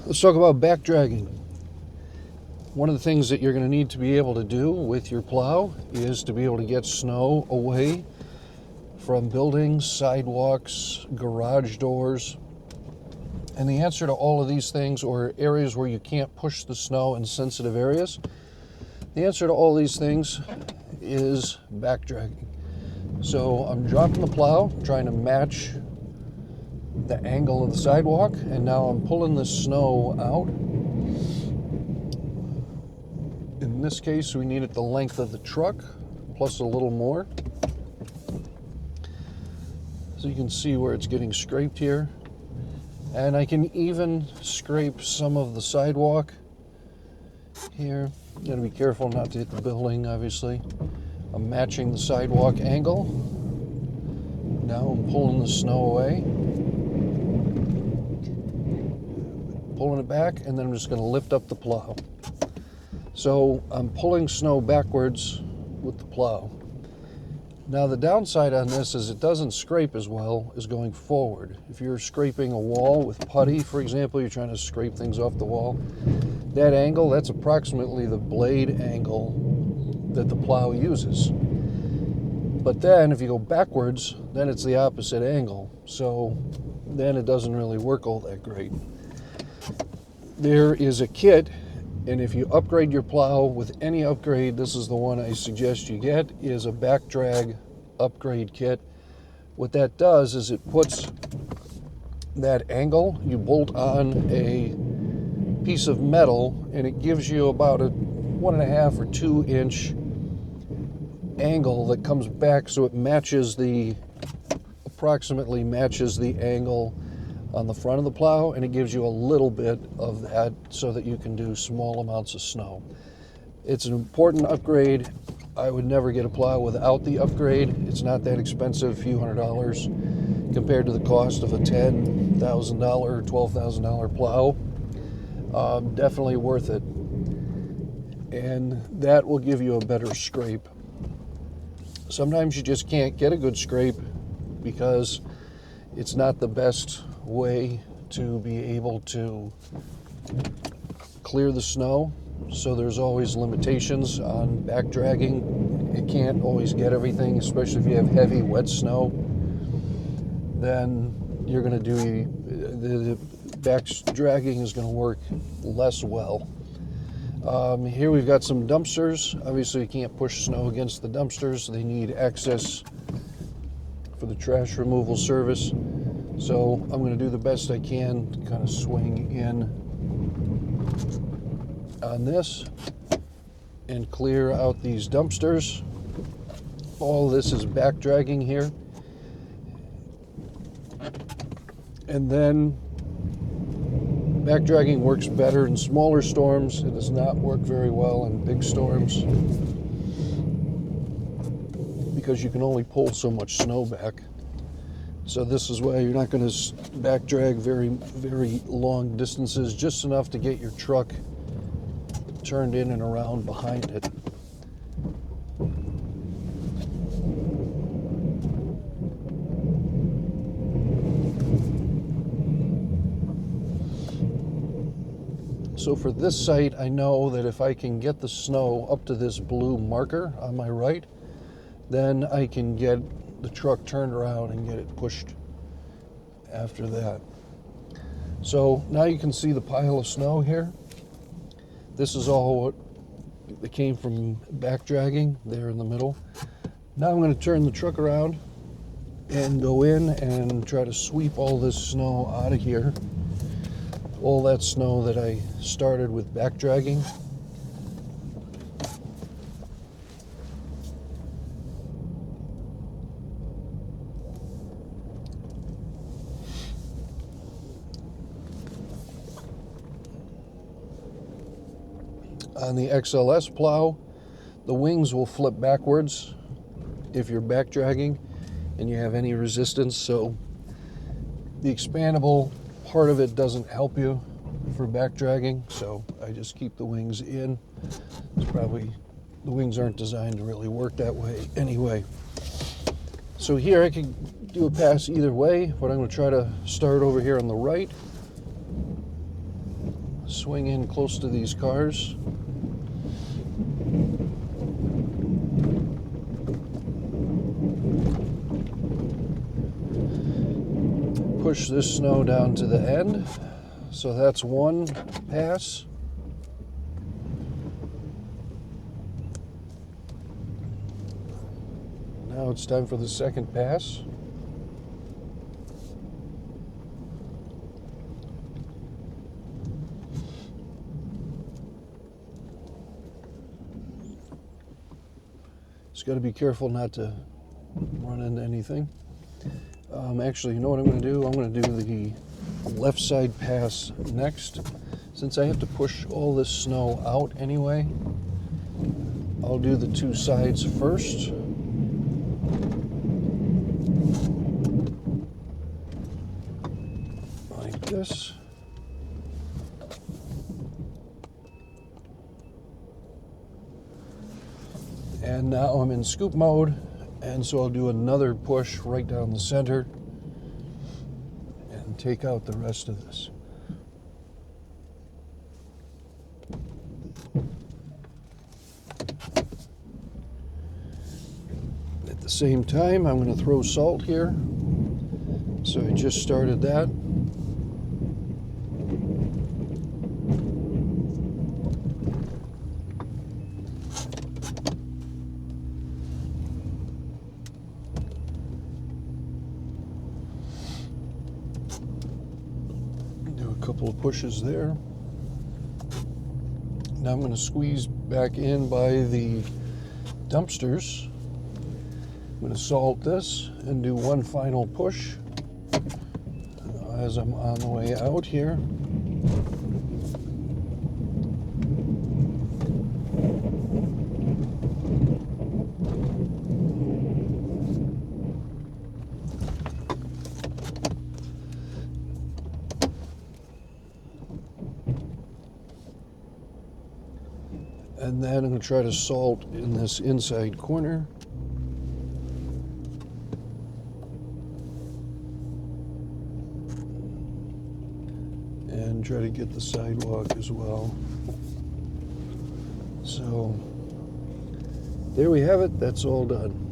Let's talk about back dragging. One of the things that you're going to need to be able to do with your plow is to be able to get snow away from buildings, sidewalks, garage doors. And the answer to all of these things, or areas where you can't push the snow in sensitive areas, the answer to all these things is back dragging. So I'm dropping the plow, trying to match the angle of the sidewalk, and now I'm pulling the snow out. In this case, we need it the length of the truck, plus a little more. So you can see where it's getting scraped here. And I can even scrape some of the sidewalk here. You gotta be careful not to hit the building, obviously. I'm matching the sidewalk angle. Now I'm pulling the snow away. Pulling it back, and then I'm just gonna lift up the plow. So I'm pulling snow backwards with the plow. Now the downside on this is it doesn't scrape as well as going forward. If you're scraping a wall with putty, for example, you're trying to scrape things off the wall, that angle, that's approximately the blade angle that the plow uses. But then if you go backwards, then it's the opposite angle. So then it doesn't really work all that great. There is a kit, and if you upgrade your plow with any upgrade, this is the one I suggest you get, is a back drag upgrade kit. What that does is it puts that angle, you bolt on a piece of metal, and it gives you about a 1.5 or 2 inch angle that comes back, so it approximately matches the angle on the front of the plow, and it gives you a little bit of that so that you can do small amounts of snow. It's an important upgrade. I would never get a plow without the upgrade. It's not that expensive, a few $100s compared to the cost of a $10,000 or $12,000 plow. Definitely worth it. And that will give you a better scrape. Sometimes you just can't get a good scrape because it's not the best way to be able to clear the snow. So there's always limitations on back dragging. It can't always get everything, especially if you have heavy, wet snow. Then you're going to do, the back dragging is going to work less well. Here we've got some dumpsters. Obviously you can't push snow against the dumpsters. They need access for the trash removal service. So I'm going to do the best I can to kind of swing in on this and clear out these dumpsters. All this is back dragging here. And then back dragging works better in smaller storms. It does not work very well in big storms because you can only pull so much snow back. So this is why you're not going to back drag very, very long distances, just enough to get your truck turned in and around behind it. So for this site, I know that if I can get the snow up to this blue marker on my right, then I can get the truck turned around and get it pushed after that. So now you can see the pile of snow here. This is all what that came from back dragging there in the middle. Now I'm going to turn the truck around and go in and try to sweep all this snow out of here. All that snow that I started with back dragging. On the XLS plow, the wings will flip backwards if you're back dragging and you have any resistance, so the expandable part of it doesn't help you for back dragging, so I just keep the wings in. The wings aren't designed to really work that way anyway. So here I can do a pass either way, but I'm going to try to start over here on the right. swing in close to these cars. Push this snow down to the end. So that's one pass. Now it's time for the second pass. Just got to be careful not to run into anything. Actually, you know what I'm going to do? I'm going to do the left side pass next. Since I have to push all this snow out anyway, I'll do the two sides first. Like this. And now I'm in scoop mode, and so I'll do another push right down the center and take out the rest of this. At the same time, I'm going to throw salt here. So I just started that. Couple of pushes there. Now I'm going to squeeze back in by the dumpsters. I'm going to salt this and do one final push as I'm on the way out here. And then I'm going to try to salt in this inside corner. And try to get the sidewalk as well. So there we have it. That's all done.